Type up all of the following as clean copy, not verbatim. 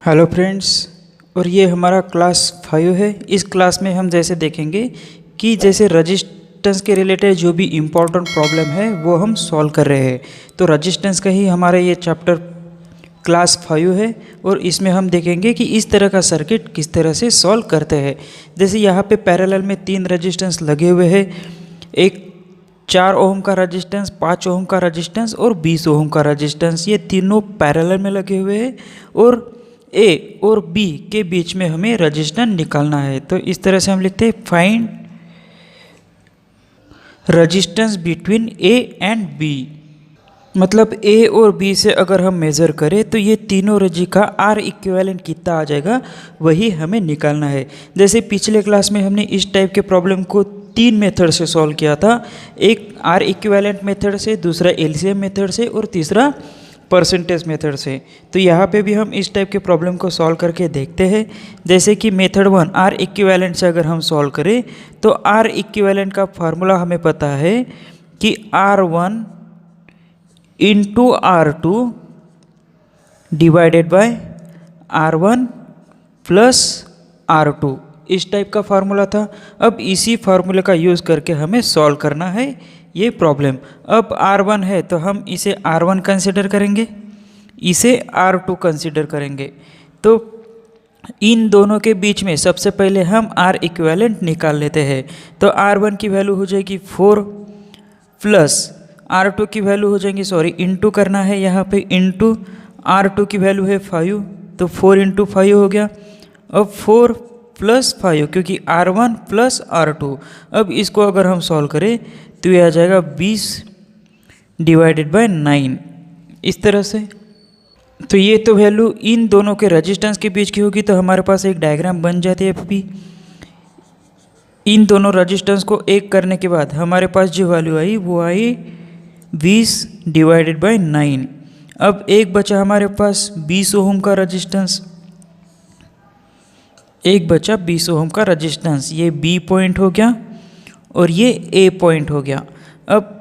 Hello friends. और ये हमारा क्लास 5 है। इस क्लास में हम जैसे देखेंगे कि जैसे रजिस्टेंस के रिलेटेड जो भी इम्पोर्टेंट प्रॉब्लम है वो हम सॉल्व कर रहे हैं। तो रजिस्टेंस का ही हमारा ये चैप्टर क्लास 5 है और इसमें हम देखेंगे कि इस तरह का सर्किट किस तरह से सॉल्व करते हैं। जैसे यहाँ पे पैरेलल में 3 रजिस्टेंस लगे हुए हैं, एक 4 ओम का रजिस्टेंस, 5 ओम का रजिस्टेंस और 20 ओम का रजिस्टेंस, ये तीनों पैरेलल में लगे हुए हैं और ए और बी के बीच में हमें रजिस्टेंस निकालना है। तो इस तरह से हम लिखते हैं find resistance between A and B. मतलब ए और बी से अगर हम मेज़र करें तो ये तीनों रजी का आर इक्विवेलेंट कितना आ जाएगा वही हमें निकालना है। जैसे पिछले क्लास में हमने इस टाइप के प्रॉब्लम को 3 मेथड से सॉल्व किया था, एक आर इक्विवेलेंट मेथड से, दूसरा एलसीएम मेथड से और तीसरा परसेंटेज मेथड से। तो यहाँ पे भी हम इस टाइप के प्रॉब्लम को सॉल्व करके देखते हैं। जैसे कि मेथड 1 आर इक्विवेलेंट से अगर हम सॉल्व करें तो आर इक्विवेलेंट का फार्मूला हमें पता है कि R1 into R2 divided by R1 plus R2, इस टाइप का फार्मूला था। अब इसी फार्मूले का यूज़ करके हमें सॉल्व करना है ये प्रॉब्लम। अब R1 है तो हम इसे R1 कंसिडर करेंगे, इसे R2 कंसिडर करेंगे। तो इन दोनों के बीच में सबसे पहले हम R इक्विवेलेंट निकाल लेते हैं। तो R1 की वैल्यू हो जाएगी 4 प्लस R2 की वैल्यू हो जाएंगी, इंटू करना है यहाँ पे, इंटू R2 की वैल्यू है 5, तो 4 इंटू 5 हो गया। अब 4 प्लस 5 क्योंकि R1 प्लस R2। अब इसको अगर हम सॉल्व करें तो ये आ जाएगा 20 डिवाइडेड बाय 9, इस तरह से। तो ये तो वैल्यू इन दोनों के रेजिस्टेंस के बीच की होगी, तो हमारे पास एक डायग्राम बन जाती है FP। इन दोनों रेजिस्टेंस को एक करने के बाद हमारे पास जो वैल्यू आई वो आई 20 डिवाइडेड बाय 9। अब एक बचा हमारे पास 20 ओम का रेजिस्टेंस, एक बचा 20 ओम का रेजिस्टेंस, ये B पॉइंट हो गया और ये A पॉइंट हो गया। अब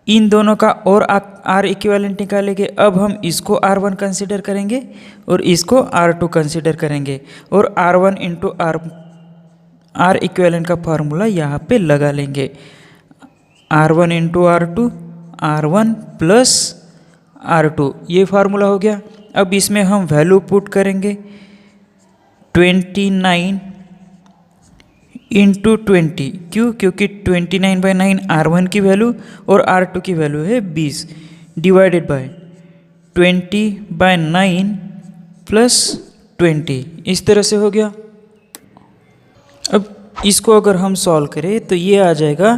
इन दोनों का और R इक्विवेलेंट निकालेंगे। अब हम इसको R1 कंसिडर करेंगे और इसको R2 कंसिडर करेंगे और R1 इंटू R इक्विवेलेंट का फार्मूला यहाँ पे लगा लेंगे। R1 into R2, R1 plus R2, ये फार्मूला हो गया। अब इसमें हम वैल्यू पुट करेंगे 29 इंटू 20, क्यों? क्योंकि 29/9 R1 की वैल्यू और R2 की वैल्यू है 20, डिवाइडेड बाय 20/9 प्लस 20, इस तरह से हो गया। अब इसको अगर हम सॉल्व करें तो ये आ जाएगा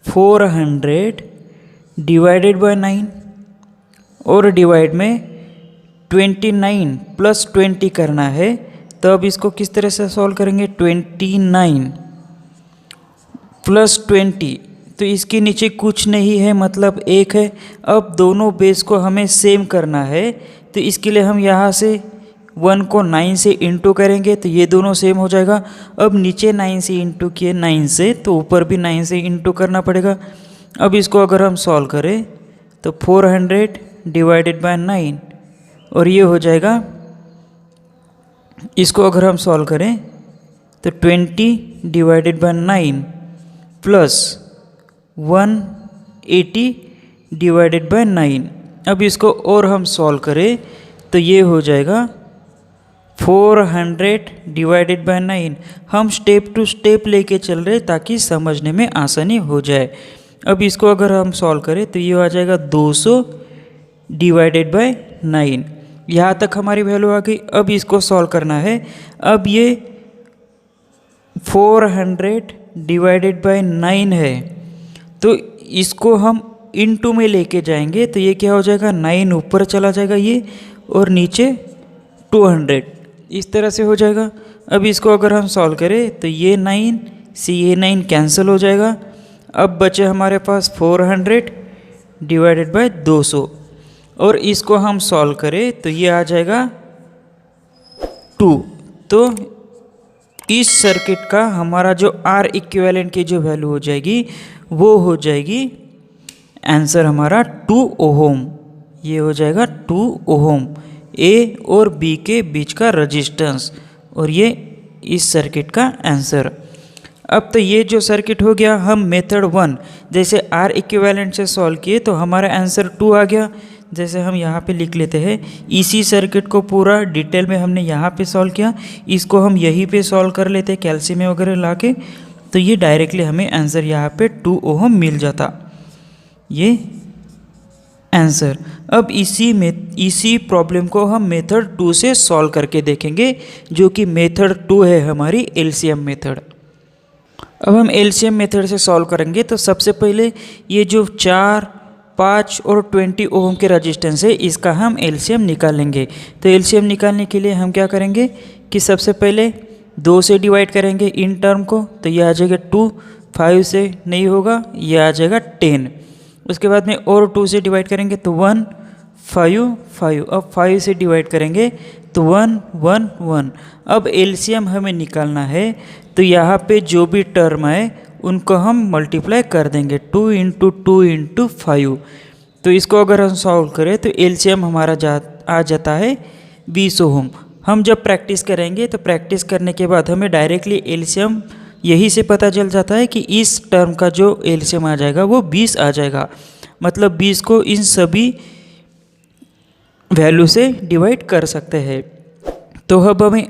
400 डिवाइडेड बाय 9 और डिवाइड में 29 प्लस 20 करना है। तो अब इसको किस तरह से सॉल्व करेंगे? 29 प्लस 20, तो इसके नीचे कुछ नहीं है मतलब 1 है। अब दोनों बेस को हमें सेम करना है, तो इसके लिए हम यहाँ से 1 को 9 से इंटू करेंगे तो ये दोनों सेम हो जाएगा। अब नीचे 9 से इंटू किए 9 से, तो ऊपर भी 9 से इंटू करना पड़ेगा। अब इसको अगर हम सॉल्व करें तो 400 डिवाइडेड बाय 9 और ये हो जाएगा, इसको अगर हम सॉल्व करें तो 20 divided by 9 plus 180 divided by 9। अब इसको और हम सॉल्व करें तो ये हो जाएगा 400 डिवाइडेड बाय 9। हम स्टेप टू स्टेप लेके चल रहे ताकि समझने में आसानी हो जाए। अब इसको अगर हम सॉल्व करें तो ये आ जाएगा 200 डिवाइडेड बाय 9। यहाँ तक हमारी वैल्यू आ गई। अब इसको सॉल्व करना है। अब ये 400 डिवाइडेड बाय 9 है, तो इसको हम इनटू में लेके जाएंगे तो ये क्या हो जाएगा, 9 ऊपर चला जाएगा ये और नीचे 200, इस तरह से हो जाएगा। अब इसको अगर हम सॉल्व करें तो ये 9 से ये 9 कैंसिल हो जाएगा। अब बचे हमारे पास 400 डिवाइडेड बाय 200 और इसको हम सॉल्व करें तो ये आ जाएगा 2। तो इस सर्किट का हमारा जो R इक्विवेलेंट की जो वैल्यू हो जाएगी वो हो जाएगी, आंसर हमारा 2 ओम, ये हो जाएगा 2 ओम। ए और बी के बीच का रजिस्टेंस, और ये इस सर्किट का आंसर। अब तो ये जो सर्किट हो गया, हम मेथड 1 जैसे आर इक्विवेलेंट से सॉल्व किए तो हमारा आंसर 2 आ गया। जैसे हम यहाँ पे लिख लेते हैं, इसी सर्किट को पूरा डिटेल में हमने यहाँ पे सॉल्व किया, इसको हम यहीं पे सॉल्व कर लेते कैल्शियम वगैरह ला के, तो ये डायरेक्टली हमें आंसर यहाँ पे 2 ओहम मिल जाता, ये आंसर। अब इसी प्रॉब्लम को हम मेथड 2 से सॉल्व करके देखेंगे, जो कि मेथड 2 है हमारी एलसीएम मेथड। अब हम एलसीएम मेथड से सॉल्व करेंगे तो सबसे पहले ये जो 4, 5 और 20 ओम के रजिस्टेंस है, इसका हम एलसीएम निकालेंगे। तो एलसीएम निकालने के लिए हम क्या करेंगे कि सबसे पहले 2 से डिवाइड करेंगे इन टर्म को, तो ये आ जाएगा 2, 5 से नहीं होगा, ये आ जाएगा 10। उसके बाद में और 2 से डिवाइड करेंगे तो 1, 5, 5। अब 5 से डिवाइड करेंगे तो 1, 1, 1। अब एलसीएम हमें निकालना है, तो यहाँ पे जो भी टर्म है उनको हम मल्टीप्लाई कर देंगे, 2 इंटू 2 इंटू 5। तो इसको अगर हम सॉल्व करें तो एलसीएम हमारा आ जाता है 20 ओम। हम जब प्रैक्टिस करेंगे तो प्रैक्टिस करने के बाद हमें डायरेक्टली एलसीएम यही से पता चल जाता है कि इस टर्म का जो एलसीएम आ जाएगा वो 20 आ जाएगा। मतलब 20 को इन सभी वैल्यू से डिवाइड कर सकते हैं। तो अब हमें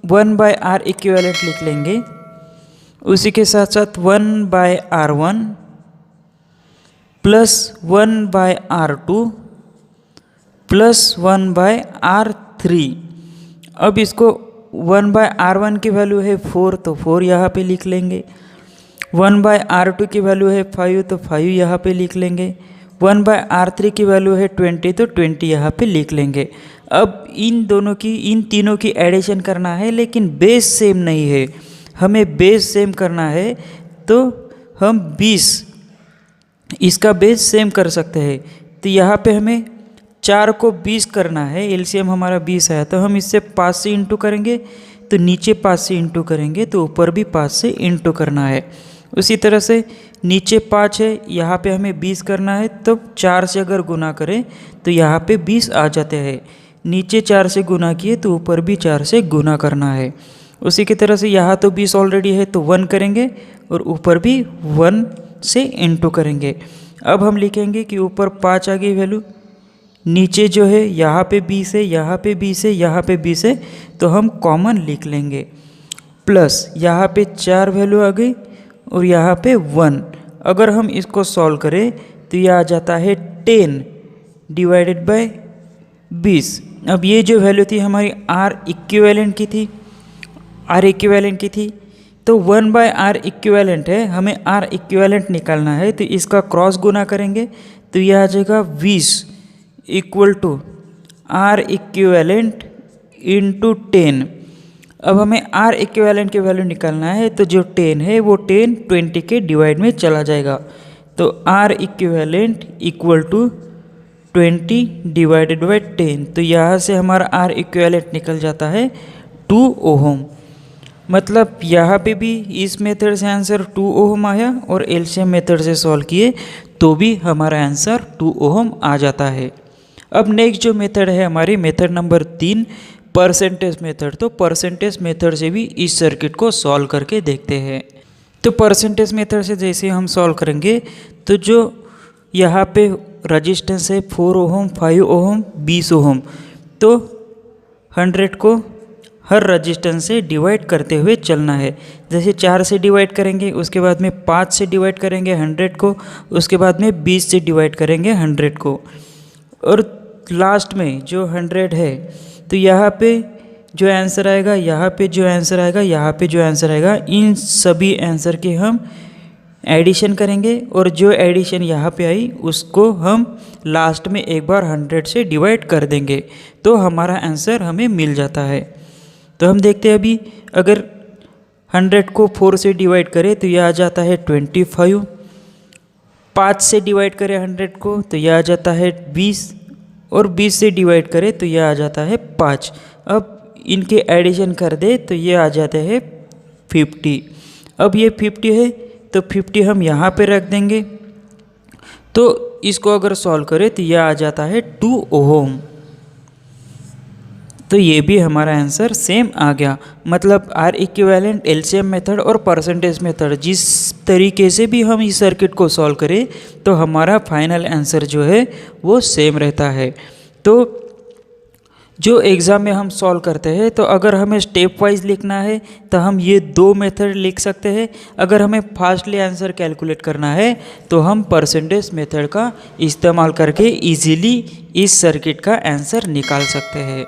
1/r इक्विवेलेंट लिख लेंगे, उसी के साथ साथ 1/r1 plus 1/r2 plus 1/r3। अब इसको 1/r1 की वैल्यू है 4, तो 4 यहाँ पे लिख लेंगे। 1/r2 की वैल्यू है 5, तो 5 यहाँ पे लिख लेंगे। 1/r3 की वैल्यू है 20, तो 20 यहाँ पे लिख लेंगे। अब इन तीनों की एडिशन करना है, लेकिन बेस सेम नहीं है। हमें बेस सेम करना है तो हम 20 इसका बेस सेम कर सकते हैं। तो यहाँ पे हमें 4 को 20 करना है, एलसीएम हमारा 20 है, तो हम इससे 5 से इंटू करेंगे, तो नीचे 5 से इंटू करेंगे तो ऊपर भी 5 से इंटू करना है। उसी तरह से नीचे 5 है, यहाँ पे हमें 20 करना है, तो 4 से अगर गुना करें तो यहाँ पे 20 आ जाते हैं। नीचे 4 से गुना किए तो ऊपर भी 4 से गुना करना है। उसी की तरह से यहाँ तो 20 ऑलरेडी है तो 1 करेंगे और ऊपर भी 1 से इंटू करेंगे। अब हम लिखेंगे कि ऊपर 5 आ गई वैल्यू, नीचे जो है यहाँ पे 20 है, यहाँ पे 20 है, यहाँ पे 20 है, तो हम कॉमन लिख लेंगे। प्लस यहाँ पे 4 वैल्यू आ गई और यहाँ पे 1। अगर हम इसको सॉल्व करें तो यह आ जाता है 10 डिवाइडेड बाय 20। अब ये जो वैल्यू थी हमारी आर इक्विवेलेंट की थी, तो 1/r इक्विवेलेंट है, हमें r इक्विवेलेंट निकालना है, तो इसका क्रॉस गुना करेंगे तो यह आ जाएगा 20 equal to r equivalent into 10। अब हमें r इक्विवेलेंट की वैल्यू निकालना है, तो जो 10 है वो 10 20 के डिवाइड में चला जाएगा, तो r equivalent equal to 20 divided by 10। तो यहाँ से हमारा r इक्विवेलेंट निकल जाता है 2 ओहम। मतलब यहाँ पे भी इस मेथड से आंसर 2 ओहम आया और एलसीएम मेथड से सॉल्व किए तो भी हमारा आंसर 2 ओहम आ जाता है। अब नेक्स्ट जो मेथड है हमारी मेथड नंबर 3, परसेंटेज मेथड। तो परसेंटेज मेथड से भी इस सर्किट को सॉल्व करके देखते हैं। तो परसेंटेज मेथड से जैसे हम सॉल्व करेंगे तो जो यहाँ पे रजिस्टेंस है 4 ओहम, 5 ओहम, 20 ओहम, तो 100 को हर रजिस्टेंस से डिवाइड करते हुए चलना है। जैसे 4 से डिवाइड करेंगे, उसके बाद में 5 से डिवाइड करेंगे 100 को, उसके बाद में 20 से डिवाइड करेंगे 100 को, और लास्ट में जो 100 है तो यहाँ पे जो आंसर आएगा, यहाँ पे जो आंसर आएगा, यहाँ पे जो आंसर आएगा, इन सभी आंसर के हम एडिशन करेंगे, और जो एडिशन यहाँ पे आई उसको हम लास्ट में एक बार 100 से डिवाइड कर देंगे, तो हमारा आंसर हमें मिल जाता है। तो हम देखते हैं अभी, अगर 100 को 4 से डिवाइड करें तो यह आ जाता है 25, 5 से डिवाइड करें 100 को तो यह आ जाता है 20, और 20 से डिवाइड करें तो यह आ जाता है 5। अब इनके एडिशन कर दे तो ये आ जाते हैं 50। अब ये 50 है तो 50 हम यहाँ पे रख देंगे, तो इसको अगर सॉल्व करें तो यह आ जाता है 2 ओहम। तो ये भी हमारा आंसर सेम आ गया। मतलब आर इक्विवेलेंट, एलसीएम मेथड और परसेंटेज मेथड जिस तरीके से भी हम इस सर्किट को सॉल्व करें तो हमारा फाइनल आंसर जो है वो सेम रहता है। तो जो एग्ज़ाम में हम सॉल्व करते हैं तो अगर हमें स्टेप वाइज लिखना है तो हम ये दो मेथड लिख सकते हैं। अगर हमें फास्टली आंसर कैलकुलेट करना है तो हम परसेंटेज मेथड का इस्तेमाल करके इजीली इस सर्किट का आंसर निकाल सकते हैं।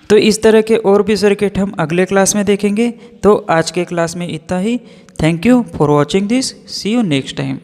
तो इस तरह के और भी सर्किट हम अगले क्लास में देखेंगे। तो आज के क्लास में इतना ही। Thank you for watching this. See you next time.